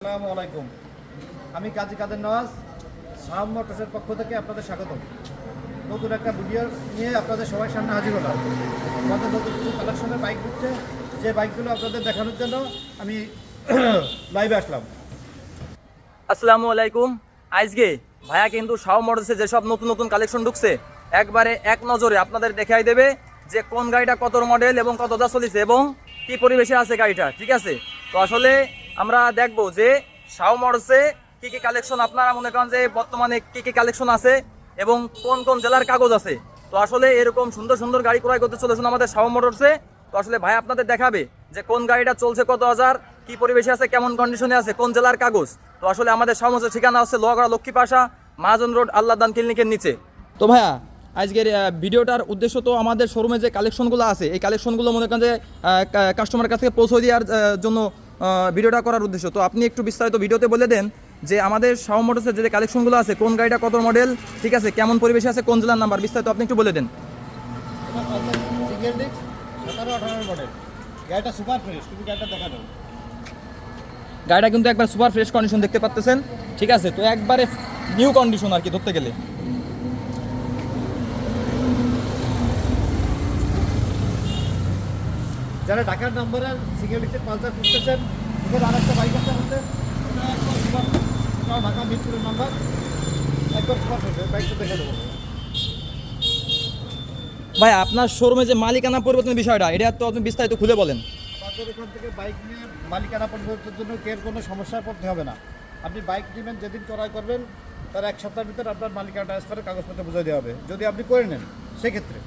আসসালামু আলাইকুম। আমি কাজী কাদের নওয়াজ, শাহ মোটরসের পক্ষ থেকে আপনাদের স্বাগত। নতুন একটা ভিডিও নিয়ে আপনাদের সবার সামনে হাজির হলাম। আমাদের নতুন কিছু কালেকশনের বাইক ঢুকছে, যে বাইকগুলো আপনাদের দেখানোর জন্য আমি লাইভে আসলাম। আসসালামু আলাইকুম। আজকে ভাইয়া কিন্তু শাহ মোটরসে যেসব নতুন নতুন কালেকশন ঢুকছে একবারে এক নজরে আপনাদের দেখাই দেবে যে কোন গাড়িটা কত মডেল এবং কতটা চলেছে এবং কি পরিবেশে আছে গাড়িটা, ঠিক আছে? তো আসলে আমরা দেখবো যে শাহ মোটরসে কী কী কালেকশন আপনারা মনে করেন যে বর্তমানে কী কী কালেকশন আছে এবং কোন কোন জেলার কাগজ আছে। তো আসলে এরকম সুন্দর সুন্দর গাড়ি ক্রয় করতে চলেছেন আমাদের শাহ মোটরসে। তো আসলে ভাই আপনাদের দেখাবে যে কোন গাড়িটা চলছে কত হাজার, কি পরিবেশে আছে, কেমন কন্ডিশনে আছে, কোন জেলার কাগজ। তো আসলে আমাদের শাহ মোটরসের ঠিকানা হচ্ছে লোহাগড়া লক্ষ্মীপাশা মহাজন রোড আল্লাহদান ক্লিনিকের নিচে। তো ভাইয়া আজকের ভিডিওটার উদ্দেশ্য তো আমাদের শোরুমে যে কালেকশনগুলো আছে এই কালেকশনগুলো মনে করেন যে কাস্টমারের কাছে পৌঁছে দেওয়ার জন্য ভিডিওটা করার উদ্দেশ্য। তো আপনি একটু বিস্তারিত ভিডিওতে বলে দেন যে আমাদের শাহ মোটরসের যে কালেকশনগুলো আছে কোন গাড়িটা কত মডেল, ঠিক আছে, কেমন পরিবেশে আছে, কোন জেলার নাম্বার, বিস্তারিত আপনি একটু বলে দেন। সিঙ্গেল ডিস্ক 17-18 মডেল, গাড়িটা সুপার ফ্রেশ। তুমি গাড়িটা দেখা দাও। গাড়িটা কিন্তু একবার সুপার ফ্রেশ কন্ডিশন দেখতে পাচ্ছেন, ঠিক আছে? তো একবারে নিউ কন্ডিশন আর কি ধরতে গেলে। যারা ঢাকার নাম্বারের সিঙ্গেল ডিস্কের পালসার খুঁজতেছেন, ওদের আরেকটা বাইক আছে আমাদের, ওটা একবার সুপার, ওটাও ঢাকা মিরপুরের নাম্বার, একবার সুপার ফ্রেশ। ওই বাইকটা দেখে দেবো। ভাই আপনার শোরুমে যে মালিকানা পরিবর্তনের বিষয়টা এটা তো আপনি বিস্তারিত খুলে বলেন। আমাদের এখান থেকে বাইক নিয়ে মালিকানা পরিবর্তনের জন্য এর কোনো সমস্যায় পড়তে হবে না। আপনি বাইক নেবেন, যেদিন ক্রয় করবেন তার এক সপ্তাহের ভিতরে আপনার মালিকানা ট্রান্সফারের কাগজপত্র বুঝিয়ে দেওয়া হবে, যদি আপনি করে নেন সেক্ষেত্রে।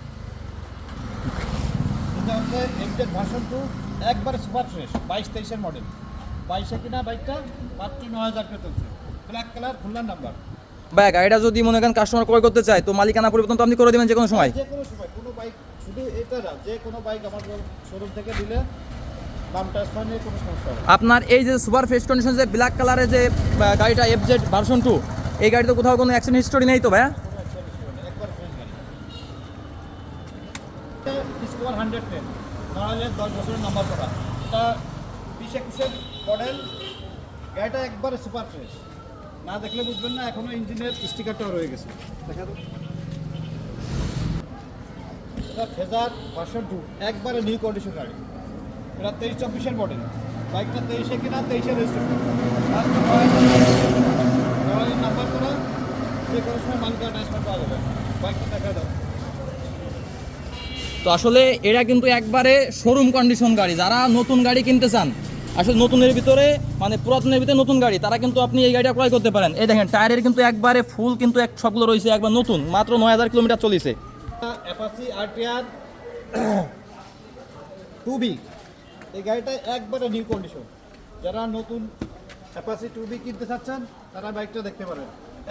এটা হচ্ছে এমজেড ভার্সন 2, একবারে সুপার ফ্রেশ, 22-23-এর মডেল। 22-এ কিনা বাইকটা মাত্র 9,000 করে চলছে, ব্ল্যাক কালার, খুলনার নাম্বার। ভাই গাড়িটা যদি মনে করেন কাস্টমার ক্রয় করতে চায় তো মালিকানা পরিবর্তন তো আপনি করে দেবেন যে কোনো সময়? যে কোনো সময়, কোনো বাইক, শুধু এটা না, যে কোনো বাইক আমার শোরুম থেকে দিলে নাম ট্রান্সফার নিয়ে কোনো সমস্যা হবে না। আপনার এই যে সুপার ফ্রেশ কন্ডিশন যে ব্ল্যাক কালারের যে গাড়িটা এফজেড ভার্সন 2, এই গাড়িতে কোথাও কোনো অ্যাক্সিডেন্ট হিস্টোরি নেই তো ভাইয়া? কোনো অ্যাক্সিডেন্ট ছিল না, একবার ফ্রেশ গাড়ি। স্কোয়ার 110, নাহলে 10 বছরের নাম্বার করা। এটা 20-21-এর মডেল, গাড়িটা একবারে সুপার ফ্রেশ। না দেখলে বুঝবেন না, এখনো ইঞ্জিনের স্টিকারটাও রয়ে গেছে। দেখা তো। এটা ফেজার ভার্সন 2, একবারে নিউ কন্ডিশন গাড়ি। এটা 23-24-এর মডেল, বাইকটা 23-এ কিনা, 23-এর রেজিস্ট্রেশন, নাম্বার করা, যে কোনো সময় মালিকানা ট্রান্সফার পাওয়া যাবে। বাইকটা দেখা দাও। তো আসলে এটা কিন্তু একবারে শোরুম কন্ডিশন গাড়ি। যারা নতুন গাড়ি কিনতে চান, আসলে নতুনের ভিতরে মানে পুরাতনের ভিতরে নতুন গাড়ি, তারা কিন্তু আপনি এই গাড়িটা ক্রয় করতে পারেন। এই দেখেন টায়ারের কিন্তু একবারে ফুল কিন্তু সবগুলো রয়েছে একবার নতুন, মাত্র 9,000 কিলোমিটার চলেছে। অ্যাপাচি আরটিআর 2B, এই গাড়িটা একবারে নিউ কন্ডিশন। যারা নতুন অ্যাপাচি 2B কিনতে চাচ্ছেন তারা বাইকটা দেখতে পারেন,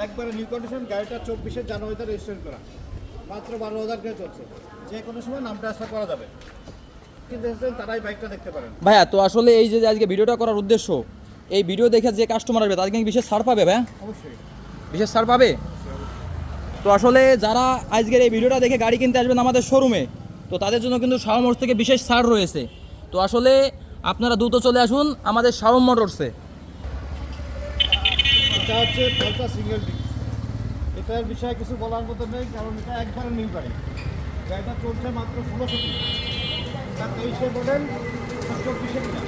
একবারে নিউ কন্ডিশন। গাড়িটা 24-এর জানুয়ারিতে রেজিস্ট্রেশন করা, মাত্র 12,000 করে চলছে। যে কোনো সময় নাম ট্রান্সফার করা যাবে। কিনতে চাচ্ছেন তারাই বাইকটা দেখতে পারেন। ভাইয়া তো আসলে এই যে আজকে ভিডিওটা করার উদ্দেশ্য, এই ভিডিও দেখে যে কাস্টমার আসবে তাদের কিন্তু বিশেষ ছাড় পাবে ভাইয়া? অবশ্যই বিশেষ ছাড় পাবে। তো আসলে যারা আজকের এই ভিডিওটা দেখে গাড়ি কিনতে আসবেন আমাদের শোরুমে, তো তাদের জন্য কিন্তু শাহ মোটরস থেকে বিশেষ ছাড় রয়েছে। তো আসলে আপনারা দ্রুত চলে আসুন আমাদের শাহ মোটরসে। এটা হচ্ছে পালসার সিঙ্গেল ডিস্ক। এটার বিষয়ে কিছু বলার মতো নেই, কারণ এটা একবারে নিউ গাড়ি। গাড়িটা চলছে মাত্র 1600 কিলো। এটা 23-এর মডেল, 24-এ কিনা।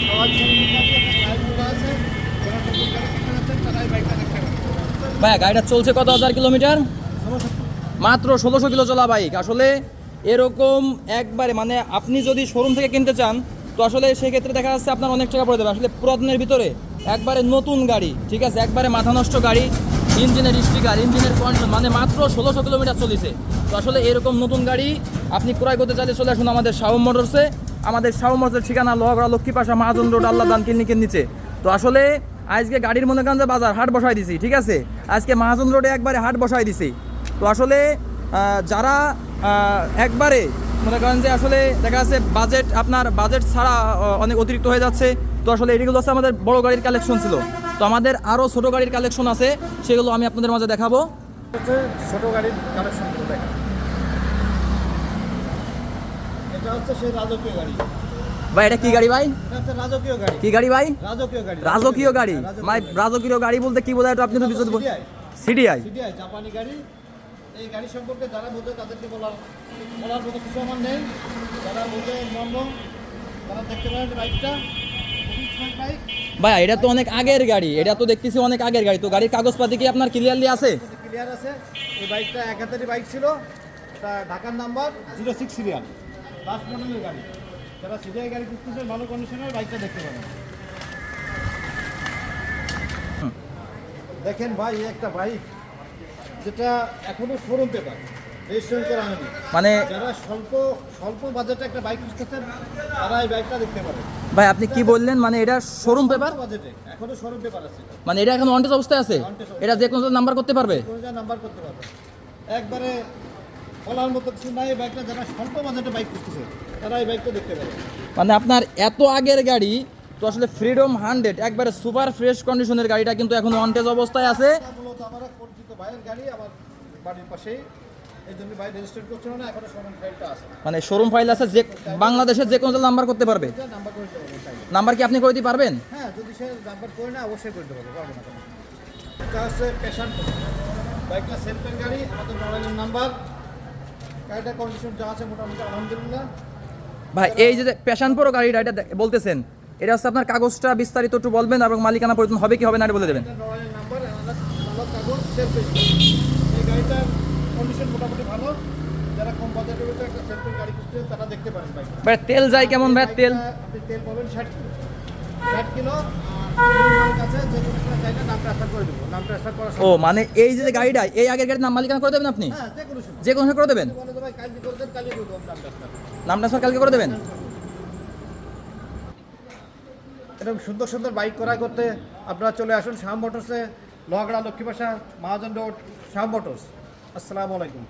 সবাই আছে, যারা নতুন গাড়ি কিনতে যাচ্ছেন তারাই বাইকটা দেখতে পারেন। ভাইয়া গাড়িটা চলছে কত হাজার কিলোমিটার? 1600। মাত্র 1600 কিলো চলা বাইক। আসলে এরকম একবারে মানে আপনি যদি শোরুম থেকে কিনতে চান তো আসলে সেক্ষেত্রে দেখা যাচ্ছে আপনার অনেক টাকা পড়ে যাবে। আসলে পুরাতনের ভিতরে একবারে নতুন গাড়ি, ঠিক আছে, একবারে মাথা নষ্ট গাড়ি, ইঞ্জিনের স্টিকার, ইঞ্জিনের কন্ডিশন, মানে মাত্র 1600 কিলোমিটার চলেছে। তো আসলে এরকম নতুন গাড়ি আপনি ক্রয় করতে চাইলে চলে আসুন আমাদের শাহ মোটরসে। আমাদের শাহ মোটরসের ঠিকানা লোহাগড়া লক্ষ্মীপাশা মহাজন রোড আল্লাহদান ক্লিনিকের নিচে। তো আসলে আজকে গাড়ির মনে করেন যে বাজার হাট বসাই দিছি, ঠিক আছে, আজকে মহাজন রোডে একবারে হাট বসাই দিছি। তো আসলে যারা একবারে মনে করেন যে আসলে দেখা যাচ্ছে বাজেট, আপনার বাজেট ছাড়া অনেক অতিরিক্ত হয়ে যাচ্ছে, তো আসলে এগুলো হচ্ছে আমাদের বড় গাড়ির কালেকশন ছিল। তো আমাদের আরও ছোটো গাড়ির কালেকশন আছে, সেগুলো আমি আপনাদের মাঝে দেখাবো। হচ্ছে ছোটো গাড়ির কালেকশনগুলো দেখা। এটা হচ্ছে সেই রাজকীয় গাড়ি, ভাই এটা কি গাড়ি ভাই? এটা হচ্ছে রাজকীয় গাড়ি। কি গাড়ি ভাই? রাজকীয় গাড়ি। রাজকীয় গাড়ি। রাজকীয় ভাই গাড়ি। রাজকীয় গাড়ি বলতে কি বোঝায় একটু আপনি তো বিশদ CDI সিডিআই। CDI জাপানি গাড়ি। এই গাড়ি সম্পর্কে যারা বোঝে তাদেরকে বলার মতো কিছু আমার নেই। যারা বোঝে মর্ম তারা দেখতে পারেন বাইকটা খুবই স্মার্ট বাইক। ভাই এটা তো অনেক আগের গাড়ি, এটা তো দেখতেছি অনেক আগের গাড়ি, তো গাড়ির কাগজপাতি কি আপনার ক্লিয়ারলি আছে? ক্লিয়ার আছে। এই বাইকটা 71 বাইক ছিল, এটা ঢাকার নাম্বার 06 সিরিয়াল, লাস্ট মডেলের গাড়ি। যারা সিরিয়াল গাড়ি খুঁজতেছেন ভালো কন্ডিশনের বাইকটা দেখতে পারেন। দেখেন ভাই এই একটা বাইক যেটা এখনো শোরুম পেপার, রেজিস্ট্রেশন করা হয়নি। মানে যারা স্বল্প বাজেটে একটা বাইক খুঁজতেছেন তারা এই বাইকটা দেখতে পারেন। ভাই আপনি কি বললেন, মানে এটা শোরুম পেপার? বাজেটে এখনো শোরুম পেপার আছে, মানে এটা এখন অনটেজ অবস্থায় আছে? এটা যে কোনো নাম্বার করতে পারবে? কোনো যা নাম্বার করতে পারবে, একবারে বলার মতো কিছু নাই। এই বাইকটা যারা স্বল্প বাজেটে বাইক খুঁজতেছে তারা এই বাইকটা দেখতে পারে। মানে আপনার এত আগের গাড়ি তো আসলে ফ্রিডম 100 একবারে সুপার ফ্রেশ কন্ডিশনের গাড়িটা কিন্তু এখন অনটেজ অবস্থায় আছে। এটা মূলত আমার এক পরিচিত ভাইয়ের গাড়ি, আমার বাড়ির পাশেই, এই জন্য ভাই রেজিস্টার করছিল না, এখনো শোরুম ফাইলটা আছে। মানে শোরুম ফাইল আছে, যে বাংলাদেশের যে কোনো নাম্বার করতে পারবে। এটা নাম্বার করে দেবো চাইলে। নাম্বার কি আপনি করে দিতে পারবেন? হ্যাঁ, যদি সে নাম্বার করে না অবশ্যই করে দেবো, পারবো না কেন। এটা হচ্ছে প্যাশন বাইকটা, সেলফের গাড়ি, আমাদের মডেলের নাম্বার। গাড়িটা কন্ডিশন যা আছে মোটামুটি আলহামদুলিল্লাহ। ভাই এই যে প্যাশন প্রো গাড়িটা এটা বলতেছেন, এটা হচ্ছে আপনার কাগজটা বিস্তারিত একটু বলবেন এবং মালিকানা পরিবর্তন হবে কি হবে না এটা বলে দেবেন। এটা মডেলের নাম্বার, আলাদা কাগজ, সেলফ। এই গাড়িটার কন্ডিশন মোটামুটি ভালো। যারা কম বাজেটের ভিতরে একটা সেলফের গাড়ি খুঁজতে তারা দেখতে পারেন বাইকটা। ভাই তেল যায় কেমন ভাই? তেল আপনি তেল পাবেন 60 কিলো। 60 কিলো। আমার কাছে যে কোনো সময় চাইলে নাম ট্রান্সফার করে দেবো, নাম ট্রান্সফার করা ও মানে এই যে গাড়িটা, এই আগের গাড়ির নাম মালিকানা করে দেবেন আপনি? হ্যাঁ, যে কোনো সময়। যে কোনো সময় করে দেবেন? বলে তো ভাই কালকে করে দেন, কালকে করে দেবো নাম ট্রান্সফার। নাম ট্রান্সফার কালকে করে দেবেন? এরকম সুন্দর সুন্দর বাইক ক্রয় করতে আপনারা চলে আসুন শাহ মোটরসে, লোহাগড়া, লক্ষ্মীবাসা, মহাজন রোড, শাহ মোটরস। আসসালামু আলাইকুম।